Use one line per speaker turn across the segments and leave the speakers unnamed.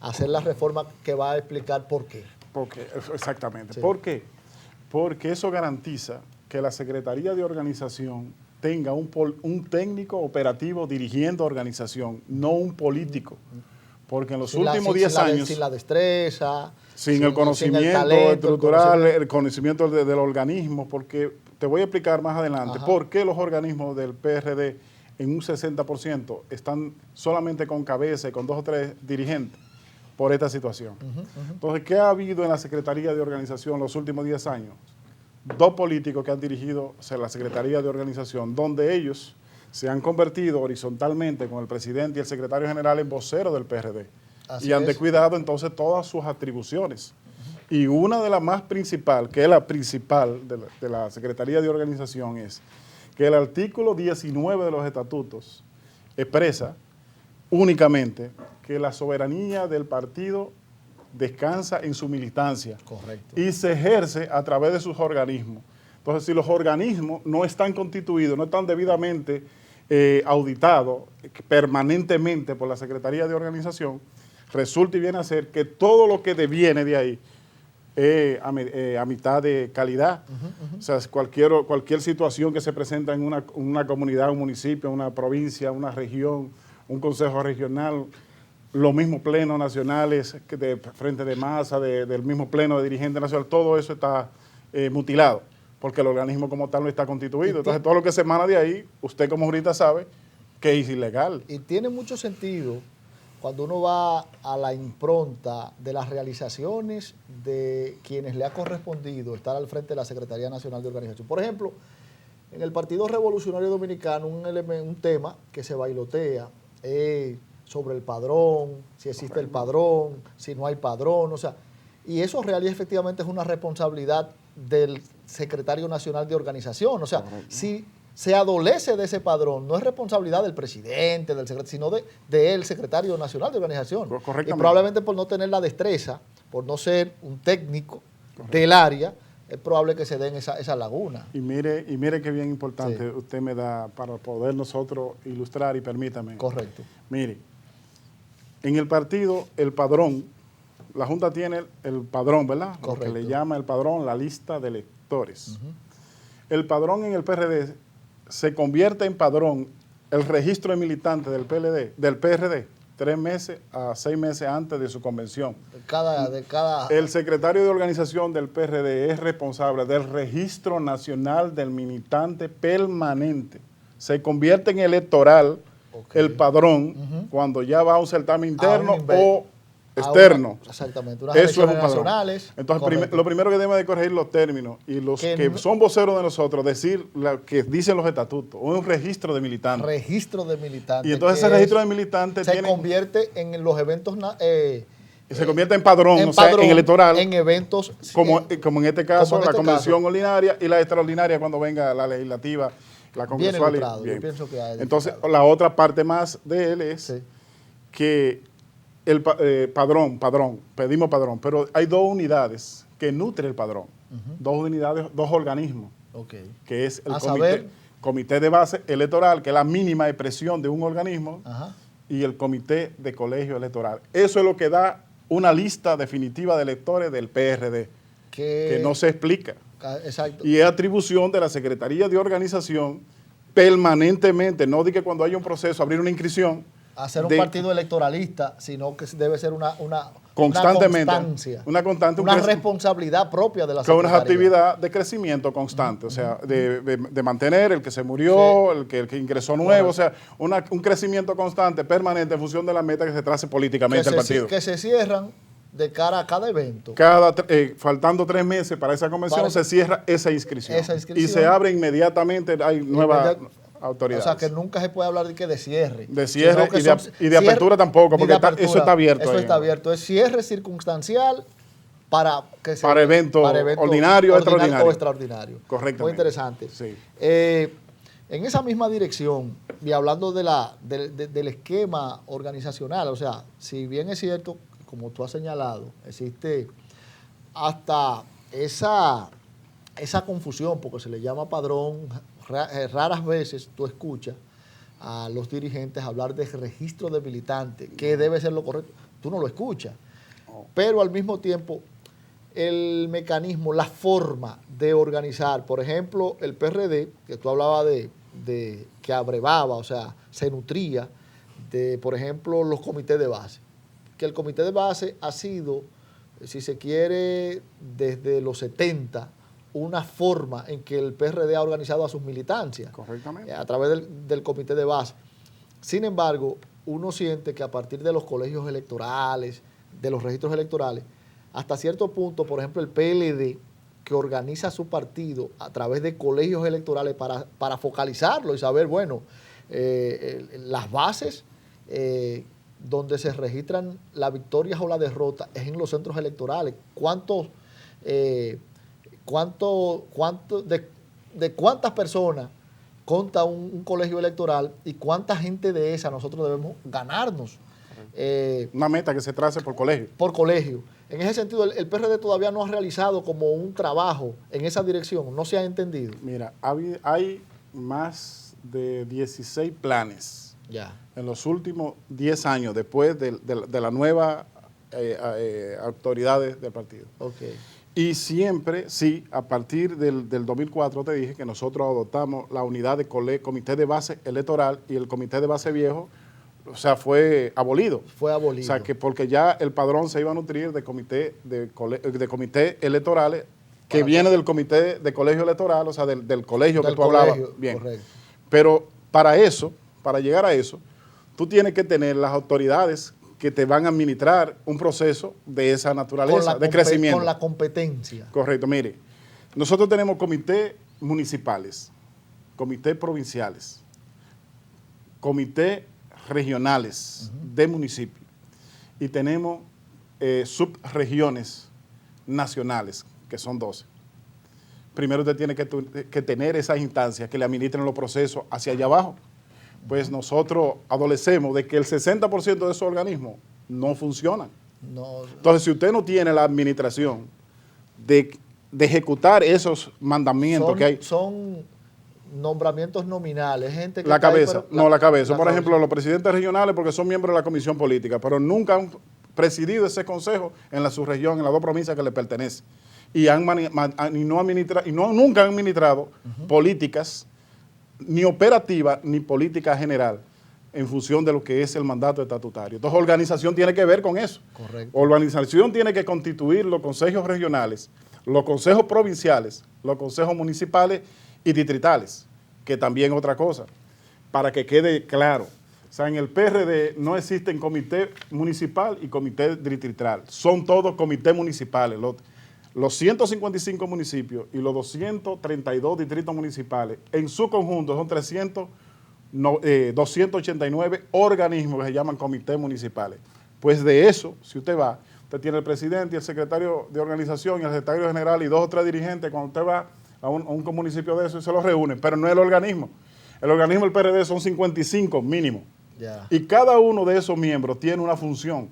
hacer la reforma que va a explicar por qué.
Exactamente.
Sí.
¿Por qué? Porque eso garantiza que la Secretaría de Organización tenga un técnico operativo dirigiendo organización, no un político. Porque en los últimos 10 años...
Sin la destreza,
sin el conocimiento
talento,
estructural, el conocimiento del organismo, porque te voy a explicar más adelante por qué los organismos del PRD en un 60% están solamente con cabeza y con 2 o 3 dirigentes por esta situación. Entonces, ¿qué ha habido en la Secretaría de Organización los últimos 10 años? 2 políticos que han dirigido la Secretaría de Organización, donde ellos se han convertido horizontalmente con el presidente y el secretario general en voceros del PRD.
Así
y han
es.
descuidado entonces todas sus atribuciones. Y una de las más principales, que es la principal de la Secretaría de Organización, es que el artículo 19 de los estatutos expresa únicamente que la soberanía del partido descansa en su militancia.
Correcto.
Y se ejerce a través de sus organismos. Entonces, si los organismos no están constituidos, no están debidamente auditados permanentemente por la Secretaría de Organización, resulta y viene a ser que todo lo que deviene de ahí es a mitad de calidad. O sea, cualquier situación que se presenta en una comunidad, un municipio, una provincia, una región, un consejo regional, los mismos plenos nacionales de frente de masa, del mismo pleno de dirigente nacional, todo eso está mutilado, porque el organismo como tal no está constituido. Entonces, todo lo que se emana de ahí, usted como jurista sabe que es ilegal.
Y tiene mucho sentido cuando uno va a la impronta de las realizaciones de quienes le ha correspondido estar al frente de la Secretaría Nacional de Organización. Por ejemplo, en el Partido Revolucionario Dominicano, un tema que se bailotea sobre el padrón, si existe el padrón, si no hay padrón, o sea, y eso realmente efectivamente es una responsabilidad del Secretario Nacional de Organización. O sea, si se adolece de ese padrón, no es responsabilidad del presidente, del secretario, sino del Secretario Nacional de Organización. Y probablemente por no tener la destreza, por no ser un técnico del área, es probable que se den esa laguna.
Y mire qué bien importante usted me da para poder nosotros ilustrar, y permítame.
Correcto.
Mire, en el partido, el padrón, la Junta tiene el padrón, ¿verdad?
Correcto.
Lo que le llama el padrón la lista de electores. El padrón en el PRD se convierte en padrón el registro de militantes del PRD 3 meses a 6 meses antes de su convención. El secretario de organización del PRD es responsable del registro nacional del militante permanente. Se convierte en electoral el padrón cuando ya va a un certamen interno o externo.
Exactamente, unas elecciones nacionales.
Entonces, lo primero que debe de corregir los términos y los que son voceros de nosotros, decir lo que dicen los estatutos, o un registro de militantes.
Registro de militantes.
Y entonces ese registro de militantes
se convierte en los eventos...
se convierte en padrón, o sea, en electoral.
En eventos...
Como en este caso, la convención ordinaria y la extraordinaria cuando venga la legislativa, la congresual.
Bien ilustrado, yo pienso que hay.
Entonces, la otra parte más de él es que el pedimos padrón, pero hay 2 unidades que nutren el padrón, 2 unidades, 2 organismos, que es el comité de base electoral, que es la mínima expresión de un organismo, y el comité de colegio electoral. Eso es lo que da una lista definitiva de electores del PRD, que no se explica.
Exacto.
Y es atribución de la Secretaría de Organización permanentemente, no de que cuando haya un proceso, abrir una inscripción,
hacer un partido electoralista, sino que debe ser una
constancia,
una responsabilidad propia de la Secretaría.
Una actividad de crecimiento constante, o sea, de mantener el que se murió, el que ingresó nuevo, o sea, un crecimiento constante, permanente, en función de la meta que se trace políticamente el partido.
Que se cierran de cara a cada evento.
Faltando 3 meses para esa convención, se cierra esa inscripción. Y se abre inmediatamente, hay nuevas autoridades.
O sea, que nunca se puede hablar de cierre.
De cierre y de apertura tampoco, porque eso está abierto.
Eso está abierto. Es cierre circunstancial para
eventos ordinarios
o extraordinarios.
Correctamente.
Muy interesante.
Sí.
En esa misma dirección, y hablando del esquema organizacional, o sea, si bien es cierto, como tú has señalado, existe hasta esa confusión, porque se le llama padrón. Raras veces tú escuchas a los dirigentes hablar de registro de militantes, que debe ser lo correcto. tú no lo escuchas. Pero al mismo tiempo, el mecanismo, la forma de organizar, por ejemplo, el PRD, que tú hablabas de que abrevaba, o sea, se nutría de, por ejemplo, los comités de base. Que el comité de base ha sido, si se quiere, desde los 70, una forma en que el PRD ha organizado a sus militancias.
Correctamente.
A través del comité de base. Sin embargo, uno siente que a partir de los colegios electorales, de los registros electorales, hasta cierto punto, por ejemplo, el PLD, que organiza su partido a través de colegios electorales para focalizarlo y saber, bueno, las bases donde se registran las victorias o la derrota es en los centros electorales. De cuántas personas conta un colegio electoral y cuánta gente de esa nosotros debemos ganarnos?
Una meta que se trace por colegio.
Por colegio. En ese sentido, el PRD todavía no ha realizado como un trabajo en esa dirección, no se ha entendido.
Mira, hay más de 16 planes en los últimos 10 años después de la nueva autoridades del partido.
Okay.
Y siempre, sí, a partir del 2004 te dije que nosotros adoptamos la unidad de comité de base electoral y el comité de base viejo, o sea, fue abolido.
Fue abolido.
O sea, que porque ya el padrón se iba a nutrir de comité electorales que viene del comité de colegio electoral, o sea, del colegio que tú hablabas. Bien.
Correcto.
Pero para llegar a eso, tú tienes que tener las autoridades que te van a administrar un proceso de esa naturaleza, de crecimiento.
Con la competencia.
Correcto, mire, nosotros tenemos comités municipales, comités provinciales, comités regionales de municipios y tenemos subregiones nacionales, que son 12. Primero usted tiene que tener esas instancias que le administren los procesos hacia allá abajo. Pues nosotros adolecemos de que el 60% de esos organismos no funcionan.
No.
Entonces, si usted no tiene la administración de ejecutar esos mandamientos que hay...
Son nombramientos nominales, gente que
la
está
cabeza,
ahí, pero
la cabeza. Por ejemplo, los presidentes regionales porque son miembros de la comisión política, pero nunca han presidido ese consejo en la subregión, en las 2 provincias que le pertenecen. Y, nunca han administrado políticas ni operativa ni política general en función de lo que es el mandato estatutario. Entonces, organización tiene que ver con eso.
Correcto.
Organización tiene que constituir los consejos regionales, los consejos provinciales, los consejos municipales y distritales, que también es otra cosa, para que quede claro. O sea, en el PRD no existen comité municipal y comité distrital, son todos comités municipales. Los 155 municipios y los 232 distritos municipales, en su conjunto son 289 organismos que se llaman comités municipales. Pues de eso, si usted va, usted tiene el presidente y el secretario de organización y el secretario general y 2 o 3 dirigentes. Cuando usted va a un municipio de eso y se los reúnen, pero no es el organismo. El organismo del PRD son 55 mínimo.
Yeah.
Y cada uno de esos miembros tiene una función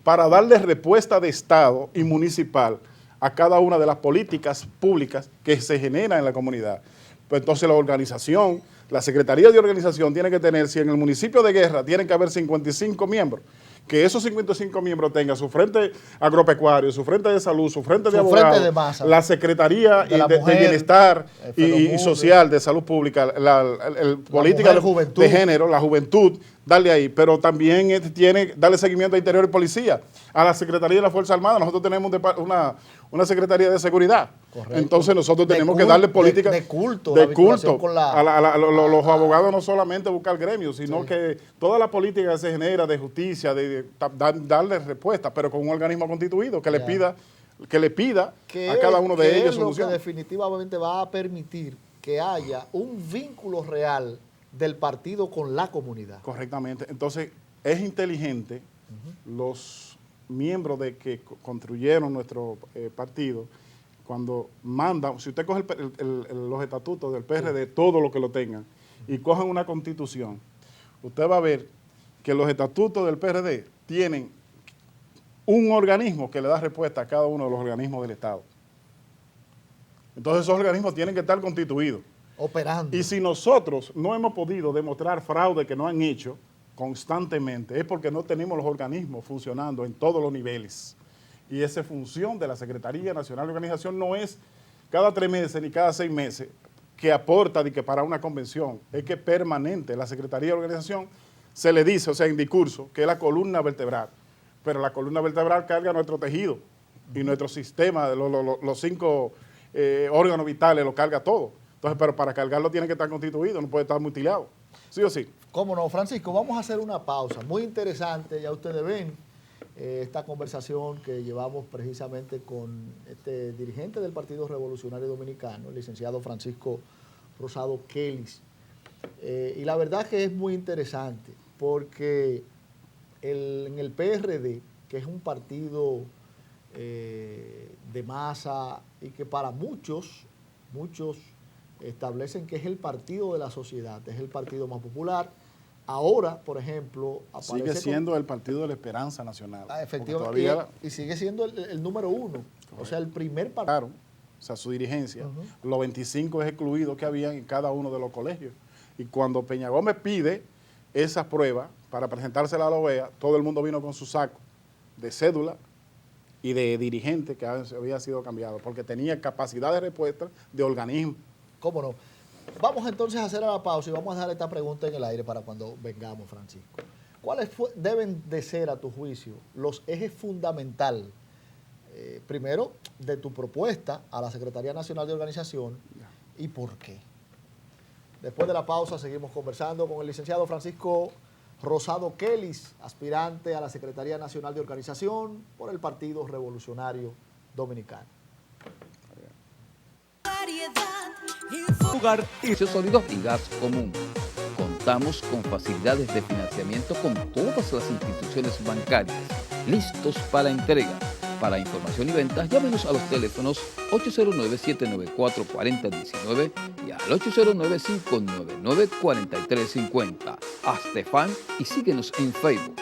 para darle respuesta de Estado y municipal a cada una de las políticas públicas que se generan en la comunidad. Pues entonces la organización, la Secretaría de Organización tiene que tener, si en el municipio de Guerra tienen que haber 55 miembros, que esos 55 miembros tengan su frente agropecuario, su frente de salud, su frente de abogados,
frente de masa,
la Secretaría de Bienestar y Social, de Salud Pública, política de género, la juventud, darle ahí, pero también tiene darle seguimiento a Interior y Policía, a la Secretaría de la Fuerza Armada. Nosotros tenemos una Secretaría de Seguridad. Correcto. Entonces nosotros tenemos que darle política
de culto.
Con los abogados no solamente buscar gremios, sino que toda la política que se genera de justicia, darle respuesta, pero con un organismo constituido que le pida a cada uno de ellos
solución. Que definitivamente va a permitir que haya un vínculo real del partido con la comunidad.
Correctamente. Entonces, es inteligente los miembros que construyeron nuestro partido, cuando mandan, si usted coge los estatutos del PRD, todo lo que lo tengan, y cogen una constitución, usted va a ver que los estatutos del PRD tienen un organismo que le da respuesta a cada uno de los organismos del Estado. Entonces esos organismos tienen que estar constituidos.
Operando.
Y si nosotros no hemos podido demostrar fraude que no han hecho constantemente es porque no tenemos los organismos funcionando en todos los niveles. Y esa función de la Secretaría Nacional de Organización no es cada 3 meses ni cada 6 meses que aporta de que para una convención, es que permanente. La Secretaría de Organización se le dice, o sea, en discurso, que es la columna vertebral, pero la columna vertebral carga nuestro tejido y nuestro sistema, los 5 órganos vitales lo carga todo. Entonces, pero para cargarlo tiene que estar constituido, no puede estar mutilado. ¿Sí o sí?
Cómo no, Francisco, vamos a hacer una pausa muy interesante, ya ustedes ven esta conversación que llevamos precisamente con este dirigente del Partido Revolucionario Dominicano, el licenciado Francisco Rosado Kelis. Y la verdad que es muy interesante porque en el PRD, que es un partido de masa y que para muchos establecen que es el partido de la sociedad, es el partido más popular. Ahora, por ejemplo,
sigue siendo el Partido de la Esperanza Nacional.
Efectivamente, y sigue siendo el número 1, correcto. O sea, el primer partido.
Claro, o sea, su dirigencia, los 25 excluidos que había en cada uno de los colegios. Y cuando Peña Gómez pide esas pruebas para presentársela a la OEA, todo el mundo vino con su saco de cédula y de dirigente que había sido cambiado, porque tenía capacidad de respuesta de organismo.
¿Cómo no? Vamos entonces a hacer la pausa y vamos a dejar esta pregunta en el aire para cuando vengamos, Francisco. ¿Cuáles deben de ser, a tu juicio, los ejes fundamentales, primero, de tu propuesta a la Secretaría Nacional de Organización y por qué? Después de la pausa seguimos conversando con el licenciado Francisco Rosado Kelis, aspirante a la Secretaría Nacional de Organización por el Partido Revolucionario Dominicano.
Lugar y sólidos y gas común. Contamos con facilidades de financiamiento con todas las instituciones bancarias, listos para entrega. Para información y ventas, llámenos a los teléfonos 809-794-4019 y al 809-599-4350. Hazte fan y síguenos en Facebook.